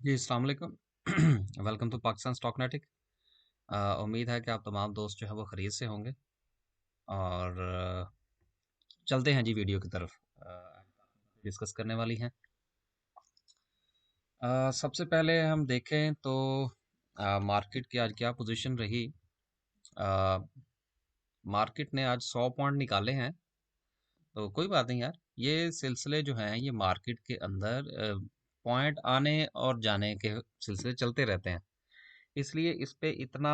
जी, अस्सलाम वालेकुम। Welcome to Pakistan stock नाटिक। उम्मीद है कि आप तमाम दोस्त जो है वो खरीद से होंगे और चलते हैं जी वीडियो की तरफ। डिस्कस करने वाली हैं। सबसे पहले हम देखें तो मार्केट की आज क्या पोजीशन रही। अ, मार्केट ने आज 100 पॉइंट निकाले हैं, तो कोई बात नहीं यार। ये सिलसिले जो हैं ये मार्केट के अंदर पॉइंट आने और जाने के सिलसिले चलते रहते हैं। इसलिए इस पे इतना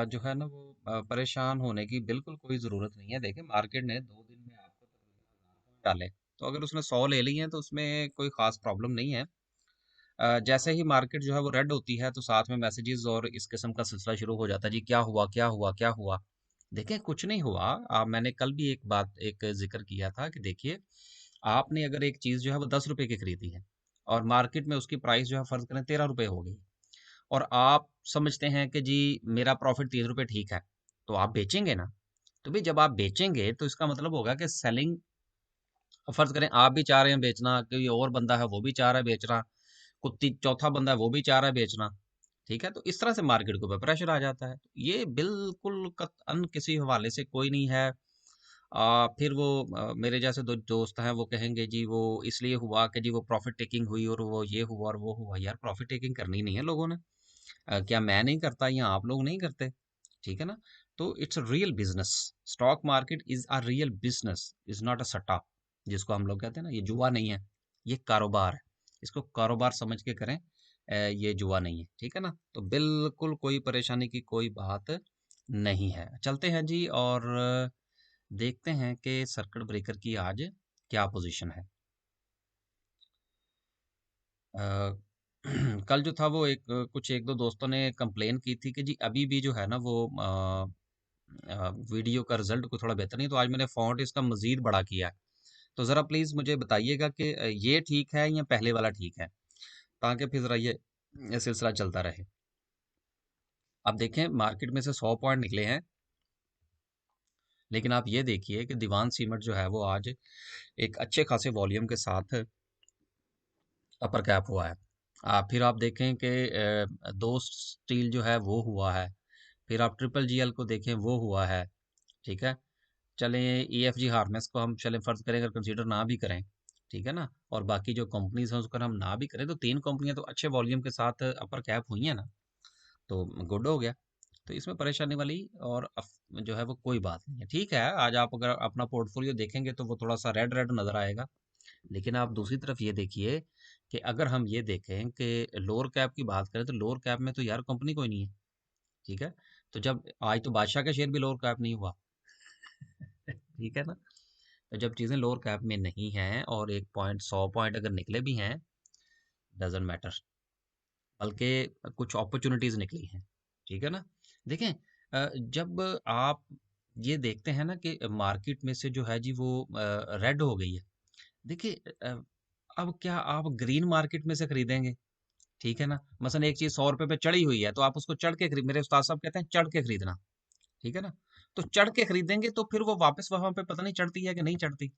जो है ना वो परेशान होने की बिल्कुल कोई ज़रूरत नहीं है। देखिए, मार्केट ने 2 दिन में आपको तकरीबन 1000 पॉइंट डाले, तो अगर उसने 100 ले ली हैं तो उसमें कोई ख़ास प्रॉब्लम नहीं है। जैसे ही मार्केट जो है वो रेड होती है तो साथ में मैसेजेस और इस किस्म का सिलसिला शुरू हो जाता है जी, क्या हुआ, क्या हुआ, क्या हुआ? देखिए, कुछ नहीं हुआ। मैंने कल भी एक ज़िक्र किया था कि देखिए, आपने अगर एक चीज़ जो है वो ₹10 की खरीदी है और मार्केट में उसकी प्राइस जो है फ़र्ज़ करें ₹13 हो गई और आप समझते हैं कि जी मेरा प्रॉफिट ₹30 ठीक है, तो आप बेचेंगे ना। तो भाई जब आप बेचेंगे तो इसका मतलब होगा कि सेलिंग, फर्ज करें आप भी चाह रहे हैं बेचना, कोई और बंदा है वो भी चाह रहा है बेचना, कुत्ती चौथा बंदा है वो भी चाह रहा है बेचना। ठीक है, तो इस तरह से मार्केट के ऊपर प्रेशर आ जाता है। ये बिल्कुल कतअन किसी हवाले से कोई नहीं है। फिर वो मेरे जैसे दो दोस्त हैं वो कहेंगे जी वो इसलिए हुआ कि जी वो प्रॉफिट टेकिंग हुई और वो ये हुआ और वो हुआ। यार, प्रॉफिट टेकिंग करनी नहीं है लोगों ने। क्या मैं नहीं करता या आप लोग नहीं करते? ठीक है ना? तो it's a real business. Stock market is a real business, is not a सट्टा, जिसको हम लोग कहते हैं ना। ये जुआ नहीं है, ये कारोबार है। इसको कारोबार समझ के करें। ये जुआ नहीं है। ठीक है ना? तो बिल्कुल कोई परेशानी की कोई बात नहीं है। चलते हैं जी और देखते हैं कि सर्किट ब्रेकर की आज क्या पोजीशन है। अ, कल जो था वो कुछ एक दो दोस्तों ने कंप्लेन की थी कि जी अभी भी जो है ना वो वीडियो का रिजल्ट को थोड़ा बेहतर नहीं, तो आज मैंने फॉन्ट इसका मजीद बड़ा किया है। तो ज़रा प्लीज़ मुझे बताइएगा कि ये ठीक है या पहले वाला ठीक है, ताकि फिर ज़रा ये सिलसिला चलता रहे। अब देखें, मार्केट में से 100 पॉइंट निकले हैं, लेकिन आप ये देखिए कि दीवान सीमेंट जो है वो आज एक अच्छे खासे वॉल्यूम के साथ अपर कैप हुआ है। फिर आप देखें कि दो स्टील जो है वो हुआ है। फिर आप ट्रिपल जीएल को देखें, वो हुआ है। ठीक है, चलें ईएफजी हार्नेस को हम चलें फ़र्ज़ करें, अगर कंसीडर ना भी करें, ठीक है ना, और बाकी जो कंपनीज़ हैं उसको अगर हम ना भी करें, तो 3 कंपनियाँ तो अच्छे वॉल्यूम के साथ अपर कैप हुई हैं ना, तो गुड हो गया। तो इसमें परेशानी वाली और जो है वो कोई बात नहीं है। ठीक है, आज आप अगर अपना पोर्टफोलियो देखेंगे तो वो थोड़ा-सा रेड रेड नज़र आएगा। लेकिन आप दूसरी तरफ ये देखिए कि अगर हम ये देखें कि लोअर कैप की बात करें, तो लोअर कैप में तो यार कंपनी कोई नहीं है। ठीक है, तो जब आज तो बादशाह का शेयर भी लोअर कैप नहीं हुआ। ठीक है ना? तो जब चीज़ें लोअर कैप में नहीं हैं और 1 पॉइंट 100 पॉइंट अगर निकले भी हैं, डज़न्ट मैटर, बल्कि कुछ अपॉर्च्युनिटीज़ निकली हैं। ठीक है ना? देखें, जब आप ये देखते हैं ना कि मार्केट में से जो है जी वो रेड हो गई है। देखिए, अब क्या आप ग्रीन मार्केट में से खरीदेंगे? ठीक है ना? मसलन एक चीज़ ₹100 पे चढ़ी हुई है, तो आप उसको चढ़ के खरीद, मेरे उस्ताद साहब कहते हैं चढ़ के खरीदना। ठीक है ना? तो चढ़ के खरीदेंगे तो फिर वो वापस वहाँ पे पता नहीं चढ़ती है कि नहीं चढ़ती।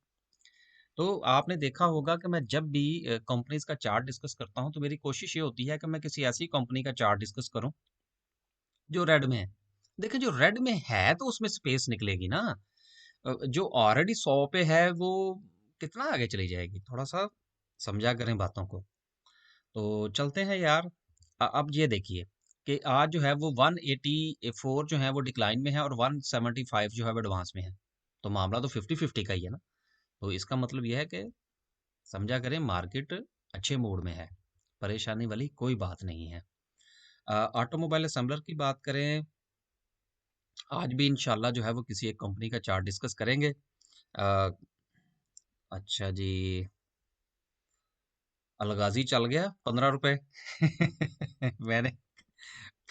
तो आपने देखा होगा कि मैं जब भी कंपनीज का चार्ट डिस्कस करता हूं, तो मेरी कोशिश ये होती है कि मैं किसी ऐसी कंपनी का चार्ट डिस्कस करूं जो रेड में है। देखिए, जो रेड में है तो उसमें स्पेस निकलेगी ना। जो ऑलरेडी 100 पे है वो कितना आगे चली जाएगी? थोड़ा सा समझा करें बातों को। तो चलते हैं यार। अब ये देखिए कि आज जो है वो 184 जो है वो डिक्लाइन में है और 175 जो है वो एडवांस में है। तो मामला तो 50-50 का ही है ना। तो इसका मतलब यह है कि समझा करें मार्केट अच्छे मूड में है, परेशानी वाली कोई बात नहीं है। ऑटोमोबाइल असेंबलर की बात करें, आज भी इंशाल्लाह जो है वो किसी एक कंपनी का चार्ट डिस्कस करेंगे। अ, अच्छा जी, अलगाजी चल गया ₹15। मैंने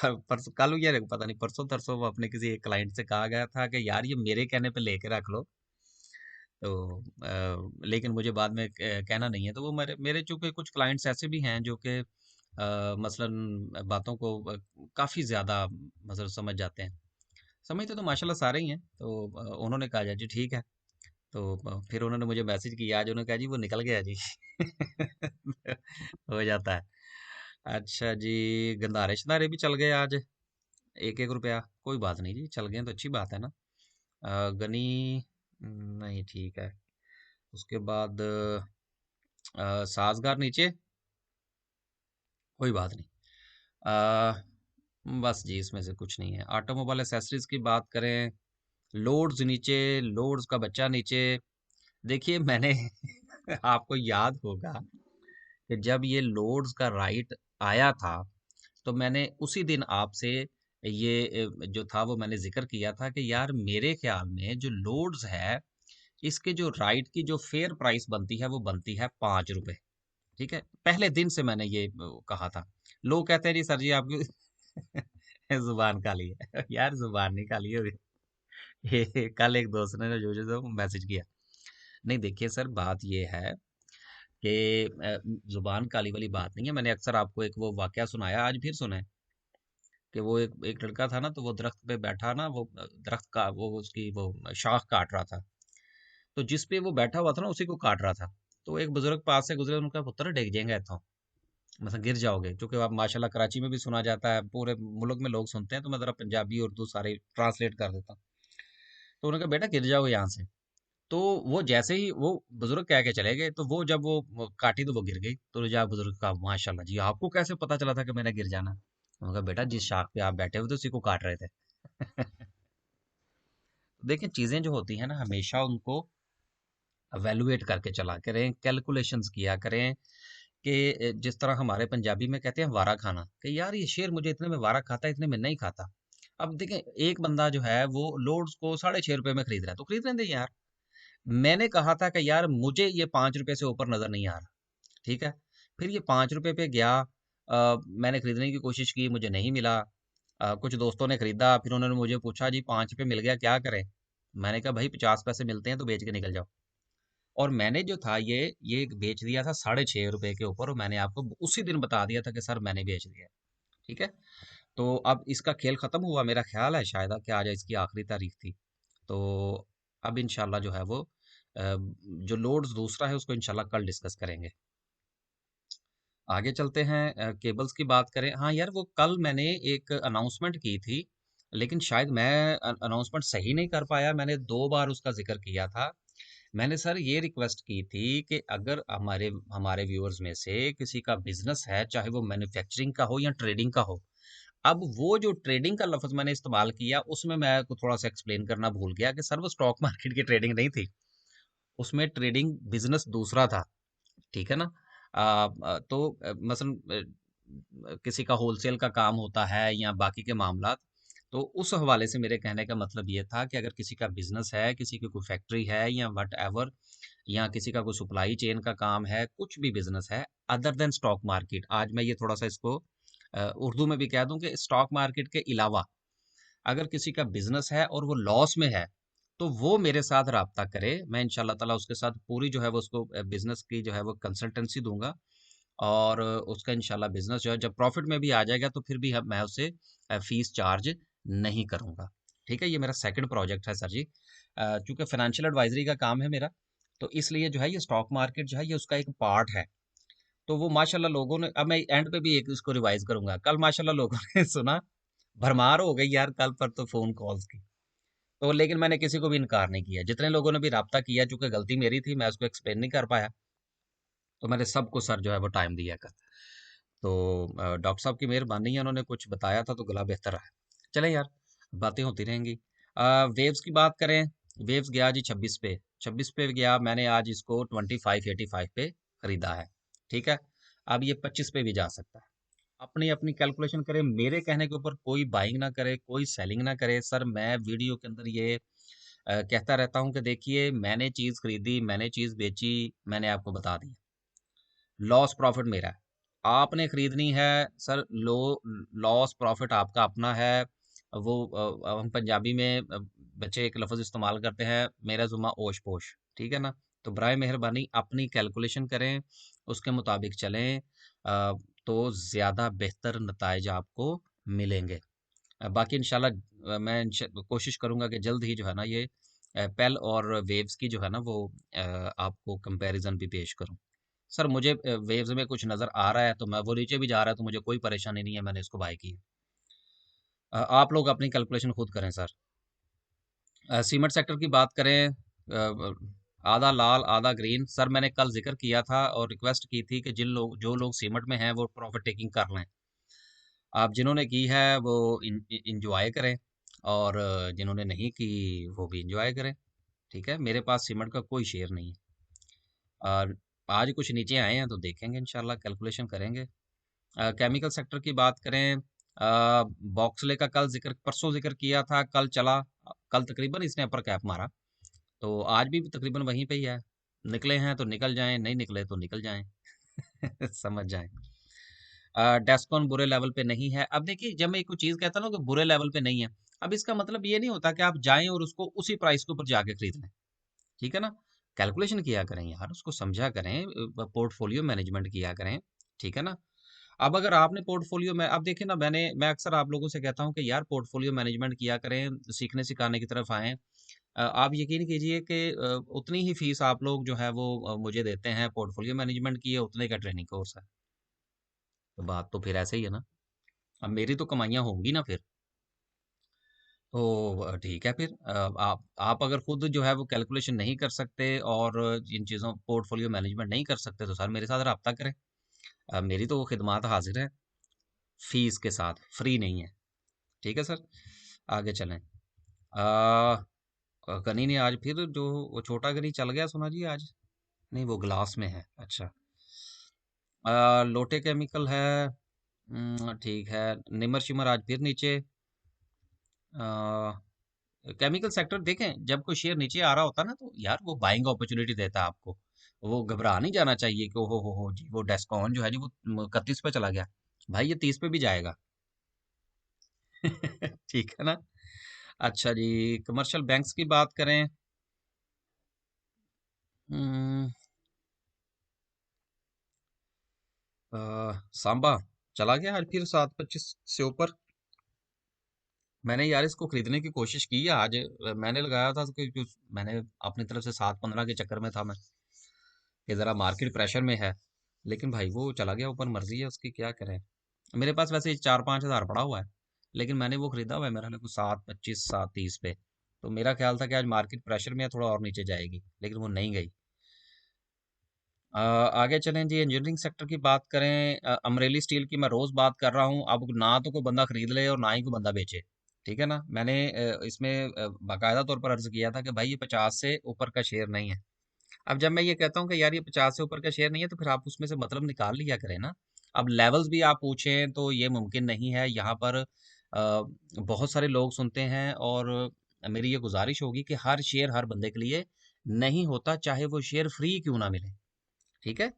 परसों कल या पता नहीं परसों तरसों वो अपने किसी एक क्लाइंट से कहा गया था कि यार ये मेरे कहने पे लेके रख लो। तो लेकिन मुझे बाद में कहना नहीं है। तो वो मेरे मेरे चूंकि कुछ क्लाइंट्स ऐसे भी हैं जो कि मसलन बातों को काफ़ी ज़्यादा मतलब समझ जाते हैं। समझते तो माशाल्लाह सारे ही हैं। तो उन्होंने कहा जी ठीक है। तो फिर उन्होंने मुझे मैसेज किया आज, उन्होंने कहा जी वो निकल गया जी। हो जाता है। अच्छा जी, गंधारे शंधारे भी चल गए आज। 1-1 रुपया, कोई बात नहीं जी, चल गए तो अच्छी बात है ना। गनी नहीं, ठीक है। उसके बाद साजगार नीचे, कोई बात नहीं। बस जी, इसमें से कुछ नहीं है। ऑटोमोबाइल एसेसरीज की बात करें, लोड्स नीचे, लोड्स का बच्चा नीचे। देखिए मैंने आपको याद होगा कि जब ये लोड्स का राइट आया था, तो मैंने उसी दिन आपसे ये जो था वो मैंने जिक्र किया था कि यार मेरे ख्याल में जो लोड्स है, इसके जो राइट की जो फेयर प्राइस बनती है वो बनती है 5 रुपए। ठीक है, पहले दिन से मैंने ये कहा था। लोग कहते हैं जी सर जी आपकी जुबान काली है। यार जुबान नहीं काली है। ये कल एक दोस्त ने जो जो मैसेज किया। नहीं देखिए सर, बात ये है कि जुबान काली वाली बात नहीं है। मैंने अक्सर आपको एक वो वाकया सुनाया, आज फिर सुनाए कि वो एक लड़का था ना, तो वो दरख्त पे बैठा ना, वो दरख्त का वो उसकी वो शाख काट रहा था। तो जिस पे वो बैठा हुआ था ना, उसी को काट रहा था। तो एक बुजुर्ग पास से गुजरे, उनका पुत्र डिग जाएंगे इथों, मतलब गिर जाओगे। क्योंकि आप माशाल्लाह कराची में भी सुना जाता है, पूरे मुल्क में लोग सुनते हैं, तो मैं जरा पंजाबी उर्दू सारे ट्रांसलेट कर देता हूँ। तो उन्होंने कहा बेटा गिर जाओगे यहाँ से। तो वो जैसे ही वो बुजुर्ग कह के चले गए, तो वो जब वो काटी तो वो गिर गई। तो जा बुजुर्ग का माशाल्लाह जी, आपको कैसे पता चला था कि मैंने गिर जाना? उन्होंने कहा बेटा जिस शाख पे आप बैठे हुए थे उसी को काट रहे थे। देखिए चीजें जो होती हैं ना, हमेशा उनको अवेलुएट करके चला करें, कैलकुलेशंस किया करें कि जिस तरह हमारे पंजाबी में कहते हैं वारा खाना, कि यार ये शेर मुझे इतने में वारा खाता है, इतने में नहीं खाता। अब देखें, एक बंदा जो है वो लोड्स को 6.5 रुपए में खरीद रहा है, तो खरीद लेंगे यार। मैंने कहा था कि यार मुझे ये 5 रुपए से ऊपर नजर नहीं आ रहा। ठीक है, फिर ये 5 रुपए पे गया। मैंने खरीदने की कोशिश की, मुझे नहीं मिला। कुछ दोस्तों ने खरीदा, फिर उन्होंने मुझे पूछा जी 5 रुपए मिल गया, क्या करें? मैंने कहा भाई 50 पैसे मिलते हैं तो बेच के निकल जाओ। और मैंने जो था ये बेच दिया था 6.5 रुपए के ऊपर, और मैंने आपको उसी दिन बता दिया था कि सर मैंने बेच दिया। ठीक है, तो अब इसका खेल खत्म हुआ, मेरा ख्याल है शायद कि आज इसकी आखिरी तारीख थी। तो अब इंशाल्लाह जो है वो जो लोड्स दूसरा है उसको इंशाल्लाह कल डिस्कस करेंगे। आगे चलते हैं। केबल्स की बात करें, हाँ यार वो कल मैंने एक अनाउंसमेंट की थी, लेकिन शायद मैं अनाउंसमेंट सही नहीं कर पाया। मैंने 2 बार उसका जिक्र किया था। मैंने सर ये रिक्वेस्ट की थी कि अगर हमारे हमारे व्यूअर्स में से किसी का बिजनेस है, चाहे वो मैन्युफैक्चरिंग का हो या ट्रेडिंग का हो। अब वो जो ट्रेडिंग का लफ्ज मैंने इस्तेमाल किया, उसमें मैं थोड़ा सा एक्सप्लेन करना भूल गया कि सर वो स्टॉक मार्केट की ट्रेडिंग नहीं थी, उसमें ट्रेडिंग बिजनेस दूसरा था। ठीक है ना? तो मसलन किसी का होलसेल का काम होता है या बाकी के मामला। तो उस हवाले से मेरे कहने का मतलब ये था कि अगर किसी का बिजनेस है, किसी की कोई फैक्ट्री है या वट एवर, या किसी का कोई सप्लाई चेन का काम है, कुछ भी बिजनेस है अदर देन स्टॉक मार्केट, आज मैं ये थोड़ा सा इसको उर्दू में भी कह दूं कि स्टॉक मार्केट के अलावा अगर किसी का बिजनेस है और वो लॉस में है, तो वो मेरे साथ राब्ता करे। मैं इंशाल्लाह ताला उसके साथ पूरी जो है वो उसको बिजनेस की जो है वो कंसल्टेंसी दूंगा। और उसका इंशाल्लाह बिजनेस जो है जब प्रॉफिट में भी आ जाएगा, तो फिर भी मैं उससे फीस चार्ज नहीं करूंगा। ठीक है, ये मेरा सेकंड प्रोजेक्ट है सर जी। चूंकि फाइनेंशियल एडवाइजरी का काम है मेरा, तो इसलिए जो है ये स्टॉक मार्केट जो है ये उसका एक पार्ट है। तो वो माशाल्लाह लोगों ने, अब मैं एंड पे भी एक इसको रिवाइज करूंगा, कल माशाल्लाह लोगों ने सुना, भरमार हो गई यार कल पर तो फोन कॉल्स की। तो लेकिन मैंने किसी को भी इनकार नहीं किया, जितने लोगों ने भी राब्ता किया, चूंकि गलती मेरी थी, मैं उसको एक्सप्लेन नहीं कर पाया, तो मैंने सबको सर जो है वो टाइम दिया कर। तो डॉक्टर साहब की मेहरबानी है, उन्होंने कुछ बताया था तो गला बेहतर रहा। चलें यार, बातें होती रहेंगी। वेव्स की बात करें, वेव्स गया जी 26 पे, 26 पे गया, मैंने आज इसको 2585 पे खरीदा है। ठीक है, अब ये 25 पे भी जा सकता है। अपनी अपनी कैलकुलेशन करें, मेरे कहने के ऊपर कोई बाइंग ना करे, कोई सेलिंग ना करे। सर मैं वीडियो के अंदर ये कहता रहता हूँ कि देखिए मैंने चीज़ खरीदी, मैंने चीज़ बेची, मैंने आपको बता दिया, लॉस प्रॉफिट मेरा है। आपने खरीदनी है सर, लॉस प्रॉफिट आपका अपना है। वो हम पंजाबी में बच्चे एक लफ्ज़ इस्तेमाल करते हैं, मेरा जुम्मा ओश पोश। ठीक है ना? तो बराए मेहरबानी अपनी कैलकुलेशन करें, उसके मुताबिक चलें। तो ज़्यादा बेहतर नताइज आपको मिलेंगे। बाकी इंशाल्लाह मैं कोशिश करूंगा कि जल्द ही जो है ना ये पेल और वेव्स की जो है ना वो आपको कंपैरिजन भी पेश करूं। सर मुझे वेव्स में कुछ नज़र आ रहा है तो मैं, वो नीचे भी जा रहा है तो मुझे कोई परेशानी नहीं है, मैंने इसको बाय की है। आप लोग अपनी कैलकुलेशन खुद करें सर। सीमेंट सेक्टर की बात करें, आधा लाल आधा ग्रीन, सर मैंने कल जिक्र किया था और रिक्वेस्ट की थी कि जो लोग सीमेंट में हैं वो प्रॉफिट टेकिंग कर लें। आप जिन्होंने की है वो इंजॉय करें, और जिन्होंने नहीं की वो भी इंजॉय करें। ठीक है, मेरे पास सीमेंट का कोई शेयर नहीं है। और आज कुछ नीचे आए हैं तो देखेंगे, इंशाल्लाह कैलकुलेशन करेंगे। केमिकल सेक्टर की बात करें, बॉक्सले का कल जिक्र, परसों जिक्र किया था, कल चला, कल तकरीबन इसने अपर कैप मारा, तो आज भी तकरीबन वहीं पे ही है। निकले हैं तो निकल जाएं, नहीं निकले तो निकल जाएं। समझ जाएं। डेस्कॉन बुरे लेवल पे नहीं है। अब देखिए, जब मैं एक चीज कहता हूँ ना कि बुरे लेवल पे नहीं है, अब इसका मतलब ये नहीं होता कि आप जाएं और उसको उसी प्राइस के ऊपर जाके खरीद लें। ठीक है ना, कैलकुलेशन किया करें यार, उसको समझा करें, पोर्टफोलियो मैनेजमेंट किया करें। ठीक है ना। अब अगर आपने पोर्टफोलियो में, अब देखिए ना, मैं अक्सर आप लोगों से कहता हूँ कि यार पोर्टफोलियो मैनेजमेंट किया करें, सीखने सिखाने की तरफ आएं। आप यकीन कीजिए कि उतनी ही फीस आप लोग जो है वो मुझे देते हैं पोर्टफोलियो मैनेजमेंट की है, उतने का ट्रेनिंग कोर्स है। तो बात तो फिर ऐसे ही है ना, अब मेरी तो कमाइयाँ होंगी ना फिर। तो ठीक है फिर, आप अगर खुद जो है वो कैलकुलेशन नहीं कर सकते और इन चीज़ों पोर्टफोलियो मैनेजमेंट नहीं कर सकते तो सर मेरे साथ रब्ता करें। मेरी तो वो खिदमात हाजिर है, फीस के साथ, फ्री नहीं है। ठीक है सर, आगे चलें। गनी ने आज फिर जो, वो छोटा गनी चल गया सुना जी आज। नहीं, वो ग्लास में है, अच्छा। लोटे केमिकल है, ठीक है। निमर शिमर आज फिर नीचे। केमिकल सेक्टर देखें, जब कोई शेयर नीचे आ रहा होता है ना, तो यार वो बाइंग अपॉर्चुनिटी देता है आपको। वो घबरा नहीं जाना चाहिए कि हो जी, वो डेस्कॉन जो है जी वो 31 पे चला गया, भाई ये 30 पे भी जाएगा। ठीक है ना। अच्छा जी, कमर्शियल बैंक्स की बात करें, हम्म, सांबा चला गया आज फिर 7.25 से ऊपर। मैंने यार इसको खरीदने की कोशिश की है आज, मैंने लगाया था कि मैंने अपनी तरफ से 7.15 के चक्कर में था मैं, कि ज़रा मार्केट प्रेशर में है, लेकिन भाई वो चला गया ऊपर, मर्जी है उसकी, क्या करें। मेरे पास वैसे 4-5 हज़ार पड़ा हुआ है, लेकिन मैंने वो खरीदा हुआ है मेरा कुछ 7.25 7.30 पे। तो मेरा ख्याल था कि आज मार्केट प्रेशर में है, थोड़ा और नीचे जाएगी, लेकिन वो नहीं गई। आगे चलें जी, इंजीनियरिंग सेक्टर की बात करें, अमरेली स्टील की मैं रोज़ बात कर रहा हूँ, अब ना तो कोई बंदा खरीद ले और ना ही कोई बंदा बेचे। ठीक है ना, मैंने इसमें बाकायदा तौर पर अर्ज किया था कि भाई ये 50 से ऊपर का शेयर नहीं है। अब जब मैं ये कहता हूँ कि यार ये 50 से ऊपर का शेयर नहीं है, तो फिर आप उसमें से मतलब निकाल लिया करें ना। अब लेवल्स भी आप पूछें तो ये मुमकिन नहीं है यहाँ पर। बहुत सारे लोग सुनते हैं, और मेरी ये गुजारिश होगी कि हर शेयर हर बंदे के लिए नहीं होता, चाहे वो शेयर फ्री क्यों ना मिले। ठीक है,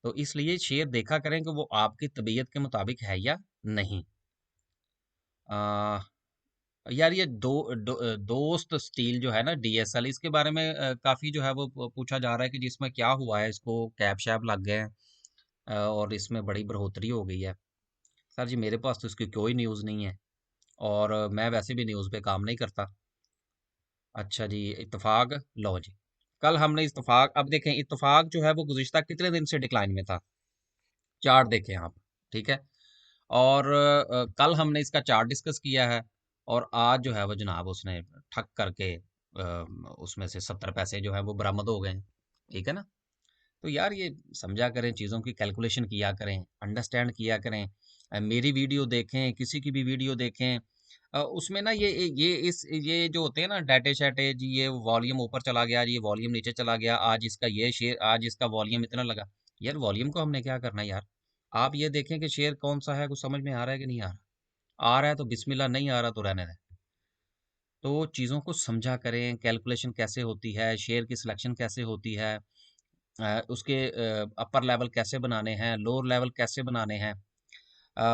तो इसलिए शेयर देखा करें कि वो आपकी तबीयत के मुताबिक है या नहीं। आ, यार ये दोस्त स्टील जो है ना, डीएसएल, इसके बारे में काफी जो है वो पूछा जा रहा है कि जिसमें क्या हुआ है, इसको कैप शैप लग गए हैं, और इसमें बड़ी बढ़ोतरी हो गई है। सर जी मेरे पास तो इसकी कोई न्यूज़ नहीं है, और मैं वैसे भी न्यूज़ पे काम नहीं करता। अच्छा जी, इत्तेफाक, लो जी, कल हमने इत्तेफाक, अब देखें इत्तेफाक जो है वो गुज़िश्ता कितने दिन से डिक्लाइन में था, चार्ट देखें आप। ठीक है, और कल हमने इसका चार्ट डिस्कस किया है, और आज जो है वो जनाब उसने ठक करके उसमें से 70 पैसे जो है वो बरामद हो गए हैं। ठीक है ना। तो यार ये समझा करें, चीज़ों की कैलकुलेशन किया करें, अंडरस्टैंड किया करें। मेरी वीडियो देखें, किसी की भी वीडियो देखें, उसमें ना ये जो होते हैं ना डाटे शाटे जी, ये वॉल्यूम ऊपर चला गया जी, ये वॉल्यूम नीचे चला गया, आज इसका ये शेयर, आज इसका वॉल्यूम इतना लगा। यार वॉल्यूम को हमने क्या करना है यार, आप ये देखें कि शेयर कौन सा है, कुछ समझ में आ रहा है कि नहीं आ रहा है तो बिस्मिल्लाह, नहीं आ रहा तो रहने दें। तो चीज़ों को समझा करें, कैलकुलेशन कैसे होती है, शेयर की सिलेक्शन कैसे होती है, उसके अपर लेवल कैसे बनाने हैं, लोअर लेवल कैसे बनाने हैं।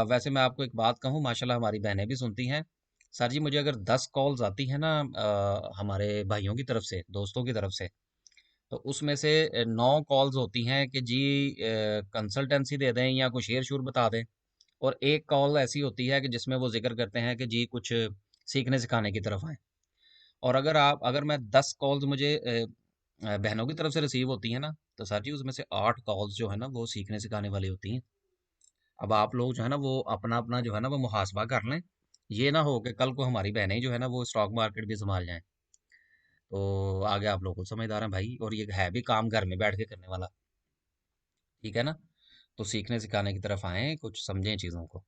वैसे मैं आपको एक बात कहूँ, माशाल्लाह हमारी बहनें भी सुनती हैं। सर जी मुझे अगर 10 कॉल्स आती हैं ना हमारे भाइयों की तरफ से, दोस्तों की तरफ से, तो उसमें से 9 कॉल्स होती हैं कि जी कंसल्टेंसी दे दें या कोई शेयर शूर बता दें, और एक कॉल ऐसी होती है कि जिसमें वो जिक्र करते हैं कि जी कुछ सीखने सिखाने की तरफ आए। और अगर मैं 10 कॉल्स मुझे बहनों की तरफ से रिसीव होती है ना, तो सर जी उसमें से 8 कॉल्स जो है ना वो सीखने सिखाने वाली होती हैं। अब आप लोग जो है ना वो अपना अपना जो है ना वो मुहासबा कर लें। ये ना हो कि कल को हमारी बहनें जो है ना वो स्टॉक मार्केट भी संभाल जाएं। तो आगे आप लोग खुद समझदार हैं भाई, और ये है भी काम घर में बैठ के करने वाला। ठीक है ना? तो सीखने सिखाने की तरफ आए, कुछ समझें चीज़ों को।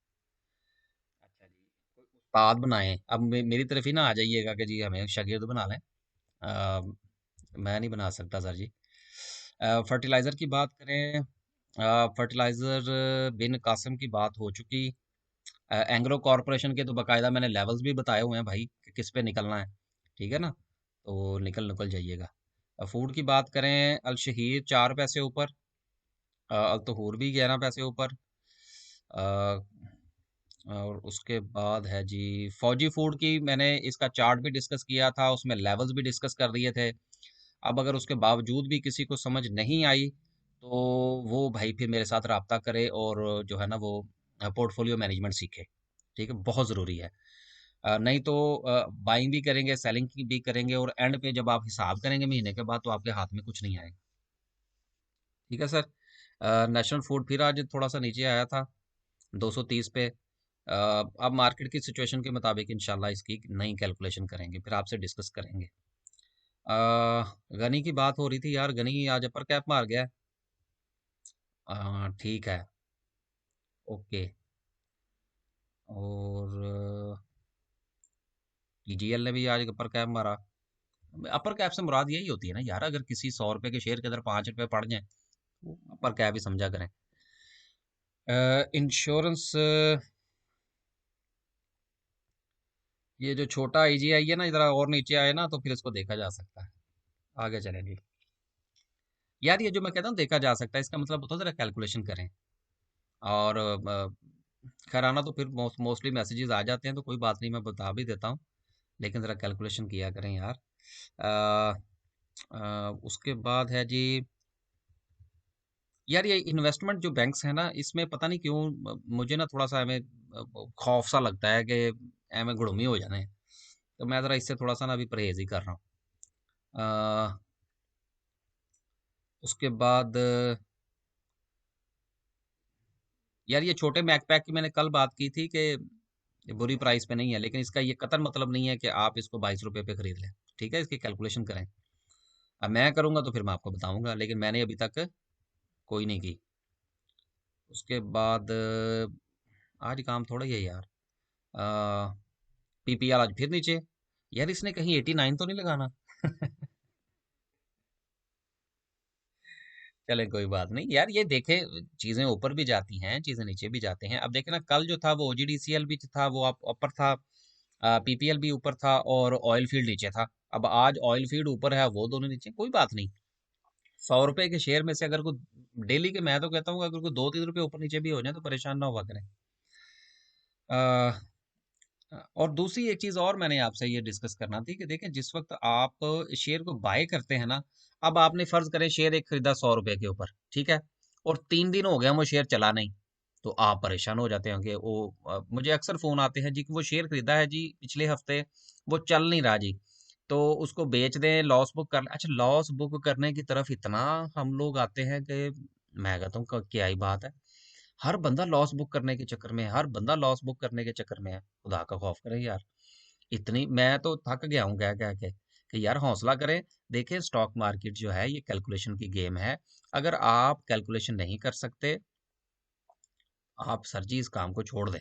अच्छा जी, कोई उस्ताद बनाएं। अब मेरी तरफ ही ना आ जाइएगा कि जी हमें शागिर्द बना लें। अ, मैं नहीं बना सकता सर जी। फर्टिलाइज़र की बात करें, फर्टिलाइज़र बिन कासिम की बात हो चुकी। एंग्रो कॉरपोरेशन के तो बाकायदा मैंने लेवल्स भी बताए हुए हैं भाई कि किस पे निकलना है। ठीक है ना? तो निकल निकल जाइएगा। फूड की बात करें, अल शहीर 4 पैसे ऊपर, अल तहूर भी 11 पैसे ऊपर। अ, और उसके बाद है जी फौजी फूड की, मैंने इसका चार्ट भी डिस्कस किया था, उसमें लेवल्स भी डिस्कस कर दिए थे। अब अगर उसके बावजूद भी किसी को समझ नहीं आई तो वो भाई फिर मेरे साथ रब्ता करे और जो है ना वो पोर्टफोलियो मैनेजमेंट सीखे। ठीक है, बहुत ज़रूरी है। नहीं तो बाइंग भी करेंगे, सेलिंग की भी करेंगे, और एंड पे जब आप हिसाब करेंगे महीने के बाद तो आपके हाथ में कुछ नहीं आएगा। ठीक है सर। नेशनल फूड फिर आज थोड़ा सा नीचे आया था, 230 पे। अब मार्केट की सिचुएशन के मुताबिक इंशाल्लाह इसकी नई कैलकुलेशन करेंगे, फिर आपसे डिस्कस करेंगे। गनी की बात हो रही थी यार, गनी आज अपर कैप मार गया है। ठीक है। ओके। और टीजीएल ने भी आज अपर कैप मारा। अपर कैप से मुराद यही होती है ना यार, अगर किसी 100 रुपए के शेयर के अंदर 5 रुपए पड़ जाए तो अपर कैप ही समझा करें। इंश्योरेंस, ये जो छोटा आईजीआई है ना, इधर और नीचे आए ना तो फिर इसको देखा जा सकता है। आगे चलेंगे यार, ये जो मैं कहता हूँ देखा जा सकता है, इसका मतलब होता है जरा कैलकुलेशन करें। और खैर आना तो फिर मोस्टली मैसेजेस आ जाते हैं, तो कोई बात नहीं, मैं बता भी देता हूँ। लेकिन ज़रा कैलकुलेशन किया करें यार। अ, उसके बाद है जी, यार ये इन्वेस्टमेंट जो बैंक्स हैं ना, इसमें पता नहीं क्यों मुझे ना थोड़ा सा हमें खौफ सा लगता है कि हमें गुड़मी हो जाने। तो मैं ज़रा इससे थोड़ा सा ना अभी परहेज ही कर रहा हूँ। अ, उसके बाद यार ये छोटे मैकपैक की मैंने कल बात की थी कि ये बुरी प्राइस पे नहीं है, लेकिन इसका ये कतई मतलब नहीं है कि आप इसको 22 रुपए पे खरीद लें। ठीक है, इसकी कैलकुलेशन करें। अब मैं करूंगा तो फिर मैं आपको बताऊंगा, लेकिन मैंने अभी तक कोई नहीं की। उसके बाद आज काम थोड़ा ही है यार। पीपीआर आज फिर नीचे। यार इसने कहीं 89 तो नहीं लगाना? चले कोई बात नहीं यार, ये देखे चीजें ऊपर भी जाती हैं, चीजें नीचे भी जाते हैं। अब देखे ना, कल जो था वो ओजीडीसीएल भी था, वो आप ऊपर था, पीपीएल भी ऊपर था, और ऑयल फील्ड नीचे था। अब आज ऑयल फील्ड ऊपर है, वो दोनों नीचे, कोई बात नहीं। 100 रुपए के शेयर में से अगर कोई डेली के, मैं तो कहता हूँ अगर कोई 2-3 रुपए ऊपर नीचे भी हो जाए तो परेशान ना हुआ करें। और दूसरी एक चीज और मैंने आपसे ये डिस्कस करना थी कि देखें, जिस वक्त आप शेयर को बाय करते हैं ना, अब आपने फर्ज करें शेयर एक खरीदा 100 रुपए के ऊपर, ठीक है, और 3 दिन हो गया वो शेयर चला नहीं, तो आप परेशान हो जाते हैं कि वो मुझे अक्सर फोन आते हैं जी कि वो शेयर खरीदा है जी पिछले हफ्ते, वो चल नहीं रहा जी, तो उसको बेच दें, लॉस बुक कर लें। अच्छा, लॉस बुक करने की तरफ इतना हम लोग आते हैं कि मैं कहता हूँ क्या ही बात है। हर बंदा लॉस बुक करने के चक्कर में है, हर बंदा लॉस बुक करने के चक्कर में है। खुदा का खौफ करें यार। इतनी मैं तो थक गया हूँ कह कह के कि यार हौसला करें। देखें, स्टॉक मार्केट जो है ये कैलकुलेशन की गेम है। अगर आप कैलकुलेशन नहीं कर सकते, आप सर जी इस काम को छोड़ दें,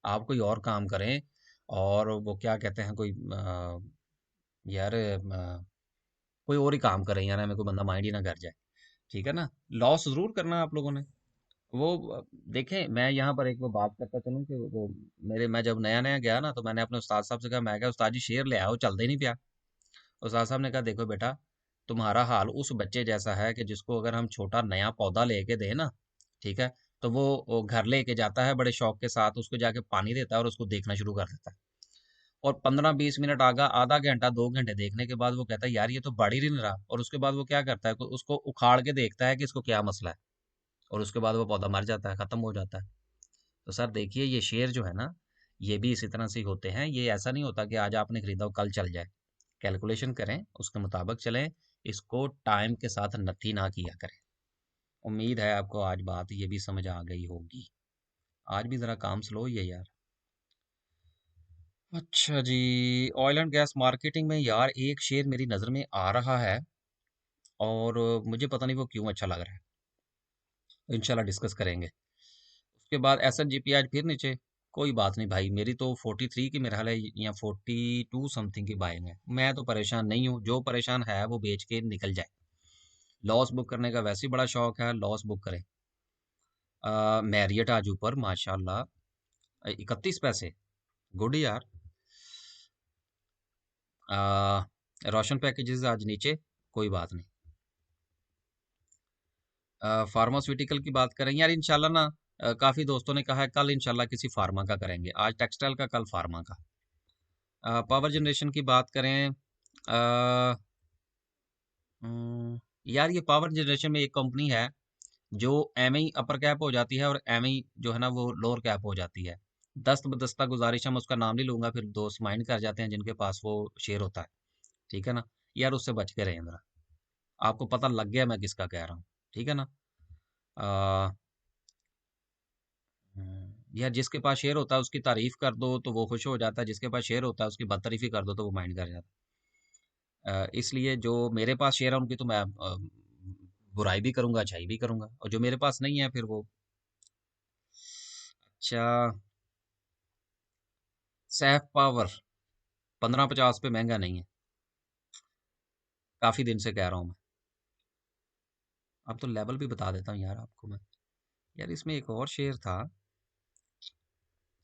आप कोई और काम करें। और वो क्या कहते हैं, कोई यार कोई और ही काम करें यार, हमें कोई बंदा माइंड ही ना कर जाए। ठीक है ना? लॉस जरूर करना आप लोगों ने। वो देखें, मैं यहाँ पर एक वो बात करता चलूँ कि वो मेरे, मैं जब नया नया गया ना तो मैंने अपने उस्ताद साहब से कहा, मैं क्या उस्ताद जी शेयर ले आओ, चलता ही नहीं पिया। उस्ताद साहब ने कहा देखो बेटा, तुम्हारा हाल उस बच्चे जैसा है कि जिसको अगर हम छोटा नया पौधा लेके दें ना, ठीक है, तो वो घर लेके जाता है बड़े शौक के साथ, उसको जाके पानी देता है और उसको देखना शुरू कर देता है। और 15-20 मिनट आगा, आधा घंटा 2 घंटे देखने के बाद वो कहता है यार ये तो बढ़ ही नहीं रहा, और उसके बाद वो क्या करता है, उसको उखाड़ के देखता है कि इसको क्या मसला है, और उसके बाद वो पौधा मर जाता है, खत्म हो जाता है। तो सर देखिए, ये शेयर जो है ना, ये भी इसी तरह से ही होते हैं। ये ऐसा नहीं होता कि आज आपने खरीदा हो कल चल जाए। कैलकुलेशन करें, उसके मुताबिक चलें। इसको टाइम के साथ नथी ना किया करें। उम्मीद है आपको आज बात ये भी समझ आ गई होगी। आज भी ज़रा काम स्लो ही है यार। अच्छा जी, ऑयल एंड गैस मार्केटिंग में यार एक शेयर मेरी नज़र में आ रहा है, और मुझे पता नहीं वो क्यों अच्छा लग रहा है। इंशाल्लाह डिस्कस करेंगे। उसके बाद एसएनजीपी आज फिर नीचे। कोई बात नहीं भाई, मेरी तो 43 की मेरा हाल है या 42 समथिंग की बाइंग है। मैं तो परेशान नहीं हूँ, जो परेशान है वो बेच के निकल जाए। लॉस बुक करने का वैसे ही बड़ा शौक है, लॉस बुक करें। मैरियट आज ऊपर माशाल्लाह, 31 पैसे। गुड यार। रोशन पैकेजेस आज नीचे। कोई बात नहीं। फार्मास्यूटिकल की बात करें यार, इंशाल्लाह ना, काफ़ी दोस्तों ने कहा है कल इंशाल्लाह किसी फार्मा का करेंगे। आज टेक्सटाइल का, कल फार्मा का। पावर जनरेशन की बात करें, अ, यार ये पावर जनरेशन में एक कंपनी है जो एम ही अपर कैप हो जाती है और एम ही जो है ना वो लोअर कैप हो जाती है। दस्त बदस्ता गुजारिश है, मैं उसका नाम नहीं लूंगा, फिर दोस्त माइंड कर जाते हैं जिनके पास वो शेयर होता है। ठीक है ना। यार उससे बच के रहें जरा। आपको पता लग गया मैं किसका कह रहा हूँ। ठीक है ना। आ, यार जिसके पास शेयर होता है उसकी तारीफ कर दो तो वो खुश हो जाता है, जिसके पास शेयर होता है उसकी बदतारीफी कर दो तो वो माइंड कर जाता है। इसलिए जो मेरे पास शेयर है उनकी तो मैं बुराई भी करूंगा, अच्छाई भी करूंगा, और जो मेरे पास नहीं है फिर वो। अच्छा। सैफ पावर 1550 पे महंगा नहीं है, काफी दिन से कह रहा हूँ मैं। अब तो लेवल भी बता देता हूँ यार आपको मैं। यार इसमें एक और शेयर था,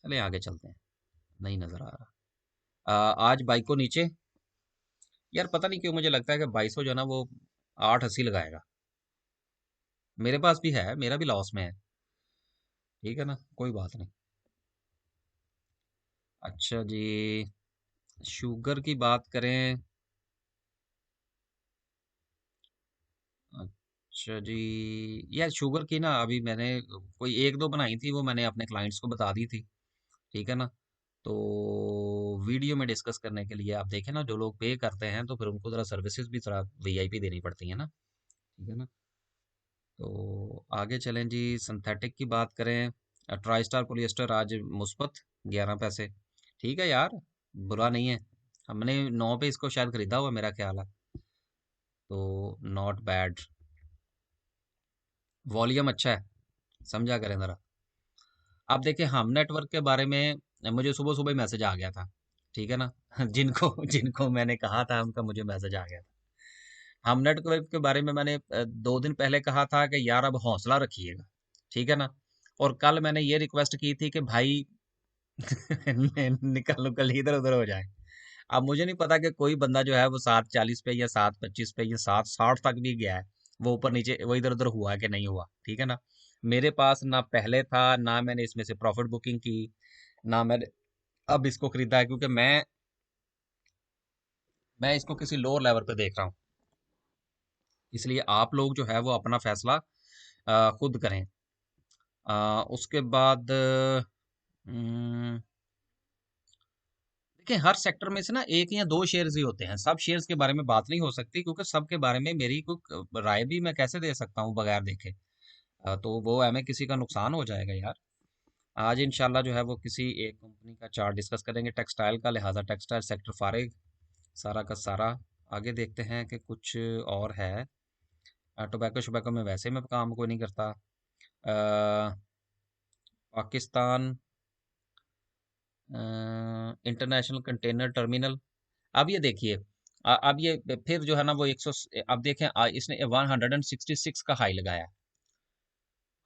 चले आगे चलते हैं। नहीं नजर आ रहा। आज बाइको नीचे। यार पता नहीं क्यों मुझे लगता है कि बाईसो जो है ना वो 880 लगाएगा। मेरे पास भी है, मेरा भी लॉस में है। ठीक है ना, कोई बात नहीं। अच्छा जी, शुगर की बात करें। अच्छा जी, यार शुगर की ना अभी मैंने कोई एक दो बनाई थी, वो मैंने अपने क्लाइंट्स को बता दी थी। ठीक है ना। तो वीडियो में डिस्कस करने के लिए आप देखें ना, जो लोग पे करते हैं तो फिर उनको ज़रा सर्विसेज भी ज़रा वीआईपी देनी पड़ती है ना। ठीक है ना। तो आगे चलें जी, सिंथेटिक की बात करें। ट्राई स्टार पोलिएस्टर आज मुस्बत 11 पैसे। ठीक है यार, बुरा नहीं है। हमने 9 पे इसको शायद खरीदा हुआ मेरा ख्याल है। तो नॉट बैड। वॉल्यूम अच्छा है, समझा करें ज़रा। आप देखिए, हम नेटवर्क के बारे में मुझे सुबह सुबह मैसेज आ गया था। ठीक है ना। जिनको जिनको मैंने कहा था उनका मुझे मैसेज आ गया था। हम नेटवर्क के बारे में मैंने 2 दिन पहले कहा था कि यार अब हौसला रखिएगा। ठीक है ना। और कल मैंने ये रिक्वेस्ट की थी कि भाई निकल निकल इधर उधर हो जाए। अब मुझे नहीं पता कि कोई बंदा जो है वो 740 पे या 725 पे या 760 तक भी गया है, वो ऊपर नीचे वो इधर उधर हुआ है कि नहीं हुआ। ठीक है ना। मेरे पास ना पहले था, ना मैंने इसमें से प्रॉफिट बुकिंग की, ना मैंने अब इसको खरीदा है, क्योंकि मैं इसको किसी लोअर लेवल पे देख रहा हूँ। इसलिए आप लोग जो है वो अपना फैसला खुद करें। उसके बाद देखिए, हर सेक्टर में से ना एक या दो शेयर्स ही होते हैं, सब शेयर्स के बारे में बात नहीं हो सकती, क्योंकि सबके बारे में मेरी कोई राय भी मैं कैसे दे सकता हूँ बगैर देखे। तो वो हमें किसी का नुकसान हो जाएगा यार। आज इंशाल्लाह जो है वो किसी एक कंपनी का चार्ट डिस्कस करेंगे टेक्सटाइल का, लिहाजा टेक्सटाइल सेक्टर फारिग सारा का सारा। आगे देखते हैं कि कुछ और है। टोबैको शोबैको में वैसे मैं काम कोई नहीं करता। Pakistan international container terminal. अब ये देखिए, अब ये फिर जो है ना वो 100, अब देखें इसने 166 का हाई लगाया है।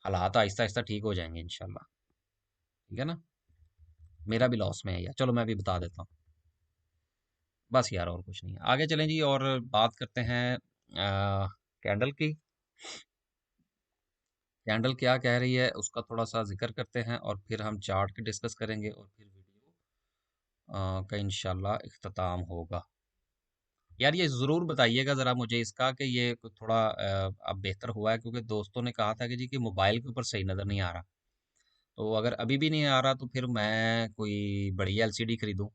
हालात आहिस्ता आहिस्ता ठीक हो जाएंगे इंशाल्लाह। ठीक है ना। मेरा भी लॉस में है यार, चलो मैं भी बता देता हूँ। बस यार और कुछ नहीं है, आगे चलें जी और बात करते हैं कैंडल की। कैंडल क्या कह रही है उसका थोड़ा सा जिक्र करते हैं, और फिर हम चार्ट की डिस्कस करेंगे, और फिर वीडियो का इंशाल्लाह इख्तिताम होगा। यार ये ज़रूर बताइएगा ज़रा मुझे इसका कि ये थोड़ा अब बेहतर हुआ है, क्योंकि दोस्तों ने कहा था कि जी कि मोबाइल के ऊपर सही नज़र नहीं आ रहा। तो अगर अभी भी नहीं आ रहा तो फिर मैं कोई बढ़िया एलसीडी खरीदूं।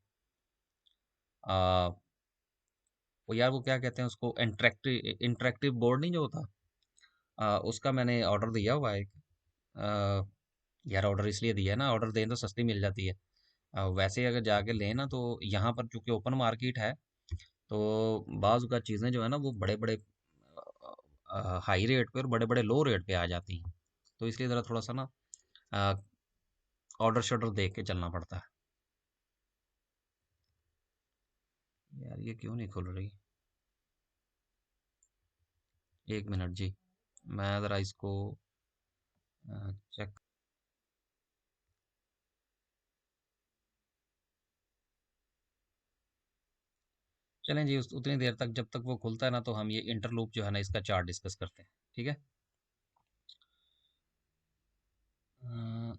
वो यार वो क्या कहते हैं उसको, इंटरेक्टिव इंटरेक्टिव बोर्ड नहीं जो होता, उसका मैंने ऑर्डर दिया हुआ है एक। अ, यार ऑर्डर इसलिए दिया है ना, ऑर्डर दें तो सस्ती मिल जाती है। वैसे अगर जाके लें ना तो यहाँ पर चूंकि ओपन मार्केट है, तो बाज़ का चीज़ें जो है ना वो बड़े बड़े हाई रेट पे और बड़े बड़े लो रेट पे आ जाती हैं। तो इसलिए ज़रा थोड़ा सा ना ऑर्डर शॉर्डर देख के चलना पड़ता है। यार ये क्यों नहीं खुल रही? एक मिनट जी, मैं ज़रा इसको चेक। चलें जी, उतनी देर तक जब तक वो खुलता है ना, तो हम ये इंटरलूप जो है ना इसका चार्ट डिस्कस करते हैं, ठीक है। हाँ।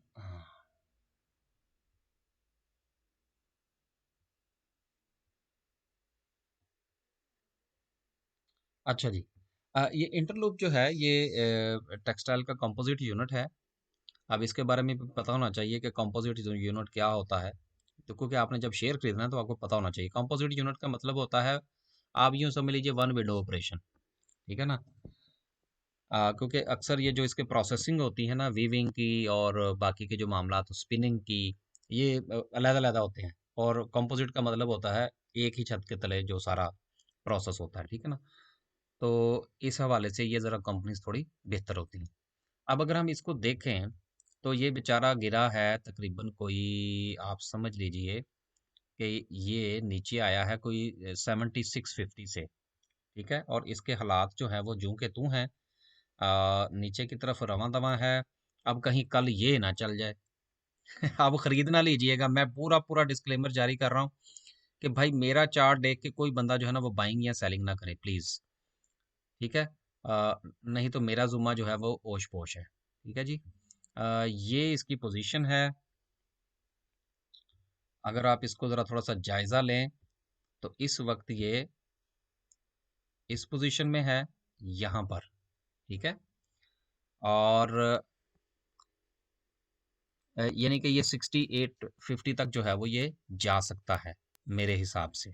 अच्छा जी, ये इंटरलूप जो है ये टेक्सटाइल का कंपोजिट यूनिट है। अब इसके बारे में भी पता होना चाहिए कि कंपोजिट यूनिट क्या होता है। तो क्योंकि आपने जब शेयर खरीदना है तो आपको पता होना चाहिए कंपोजिट यूनिट का मतलब होता है, आप यूं समझ लीजिए वन विंडो ऑपरेशन, ठीक है ना। क्योंकि अक्सर ये जो इसके प्रोसेसिंग होती है ना वीविंग की और बाकी के जो मामला तो स्पिनिंग की, ये अलग-अलग होते हैं। और कंपोजिट का मतलब होता है एक ही छत के तले जो सारा प्रोसेस होता है, ठीक है ना। तो इस हवाले से ये ज़रा कंपनीज थोड़ी बेहतर होती हैं। अब अगर हम इसको देखें तो ये बेचारा गिरा है तकरीबन, कोई आप समझ लीजिए कि ये नीचे आया है कोई 7650 से, ठीक है। और इसके हालात जो है वो जूं के तू हैं, नीचे की तरफ रवां दवां है। अब कहीं कल ये ना चल जाए। आप खरीद ना लीजिएगा, मैं पूरा पूरा डिस्क्लेमर जारी कर रहा हूँ कि भाई मेरा चार्ट देख के कोई बंदा जो है ना वो बाइंग या सेलिंग ना करे प्लीज़, ठीक है। नहीं तो मेरा जुम्मा जो है वो ओश पोश है, ठीक है जी। ये इसकी पोजीशन है। अगर आप इसको ज़रा थोड़ा सा जायज़ा लें तो इस वक्त ये इस पोजीशन में है, यहाँ पर, ठीक है। और यानी कि ये 6850 तक जो है वो ये जा सकता है मेरे हिसाब से।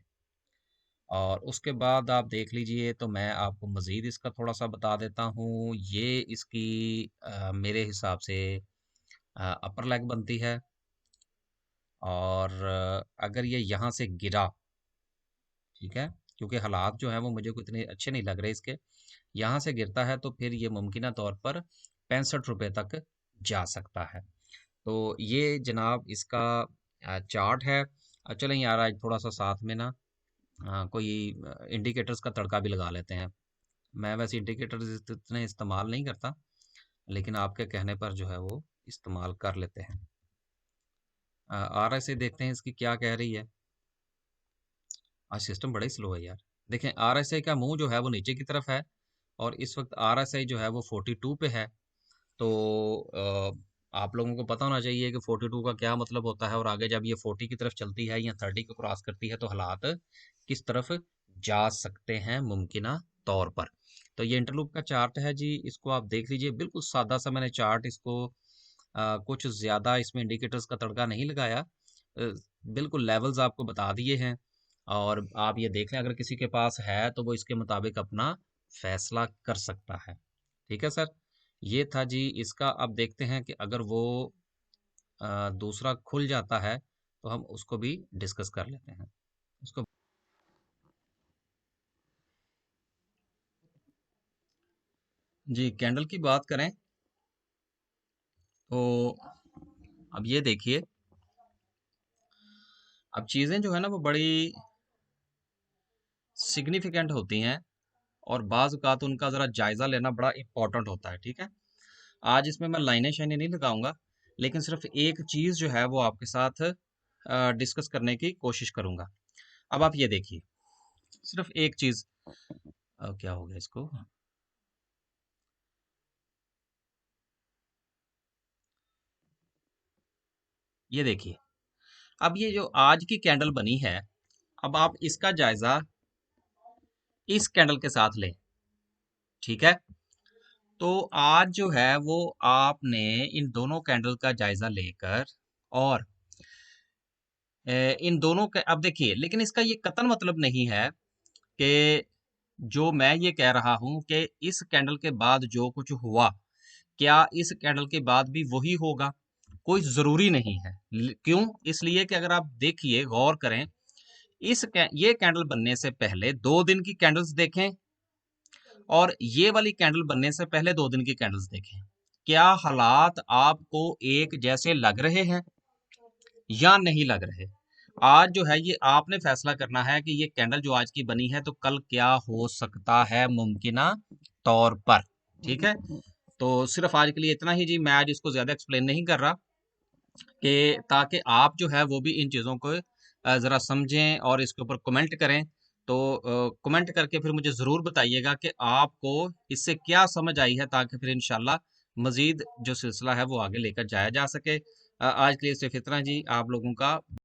और उसके बाद आप देख लीजिए, तो मैं आपको मज़ीद इसका थोड़ा सा बता देता हूँ। ये इसकी मेरे हिसाब से अपर लेग बनती है। और अगर ये यहाँ से गिरा, ठीक है, क्योंकि हालात जो हैं वो मुझे को इतने अच्छे नहीं लग रहे इसके, यहाँ से गिरता है तो फिर ये मुमकिन तौर पर 65 रुपये तक जा सकता है। तो ये जनाब इसका चार्ट है। चलें यार आज थोड़ा सा साथ में ना कोई इंडिकेटर्स का तड़का भी लगा लेते हैं। मैं वैसे इंडिकेटर्स इतने इस्तेमाल नहीं करता, लेकिन आपके कहने पर जो है वो इस्तेमाल कर लेते हैं। RSI देखते हैं इसकी क्या कह रही है। आज सिस्टम बड़ा ही स्लो है यार। देखें RSI का मुंह जो है वो नीचे की तरफ है, और इस वक्त RSI जो है वो 42 पे है। तो आप लोगों को पता होना चाहिए कि 42 का क्या मतलब होता है, और आगे जब ये 40 की तरफ चलती है या 30 को क्रॉस करती है तो हालात किस तरफ जा सकते हैं मुमकिना तौर पर। तो ये इंटरलूप का चार्ट है जी, इसको आप देख लीजिए। बिल्कुल सादा सा मैंने चार्ट इसको, कुछ ज़्यादा इसमें इंडिकेटर्स का तड़का नहीं लगाया। बिल्कुल लेवल्स आपको बता दिए हैं, और आप ये देख लें अगर किसी के पास है तो वो इसके मुताबिक अपना फैसला कर सकता है, ठीक है सर। ये था जी इसका। अब देखते हैं कि अगर वो दूसरा खुल जाता है तो हम उसको भी डिस्कस कर लेते हैं उसको। जी कैंडल की बात करें तो अब ये देखिए, अब चीज़ें जो है ना वो बड़ी सिग्निफिकेंट होती हैं, और बाज़ औक़ात उनका ज़रा जायज़ा लेना बड़ा इम्पोर्टेंट होता है, ठीक है। आज इसमें मैं लाइनें शाइनें नहीं लगाऊंगा, लेकिन सिर्फ एक चीज़ जो है वो आपके साथ डिस्कस करने की कोशिश करूंगा। अब आप ये देखिए, सिर्फ एक चीज़, क्या हो गया इसको, ये देखिए। अब ये जो आज की कैंडल बनी है, अब आप इसका जायजा इस कैंडल के साथ लें, ठीक है। तो आज जो है वो आपने इन दोनों कैंडल का जायजा लेकर, और इन दोनों के अब देखिए, लेकिन इसका ये कतन मतलब नहीं है कि जो मैं ये कह रहा हूं कि इस कैंडल के बाद जो कुछ हुआ, क्या इस कैंडल के बाद भी वही होगा? कोई जरूरी नहीं है। क्यों? इसलिए कि अगर आप देखिए, गौर करें, ये कैंडल बनने से पहले 2 दिन की कैंडल्स देखें और ये वाली कैंडल बनने से पहले 2 दिन की कैंडल्स देखें। क्या हालात आपको एक जैसे लग रहे हैं या नहीं लग रहे? आज जो है ये आपने फैसला करना है कि ये कैंडल जो आज की बनी है तो कल क्या हो सकता है मुमकिना तौर पर। ठीक है, तो सिर्फ आज के लिए इतना ही जी। मैं आज इसको ज्यादा एक्सप्लेन नहीं कर रहा कि ताकि आप जो है वो भी इन चीज़ों को ज़रा समझें और इसके ऊपर कमेंट करें। तो कमेंट करके फिर मुझे ज़रूर बताइएगा कि आपको इससे क्या समझ आई है, ताकि फिर इंशाल्लाह मज़ीद जो सिलसिला है वो आगे लेकर जाया जा सके। आज के लिए सिर्फ इतना जी। आप लोगों का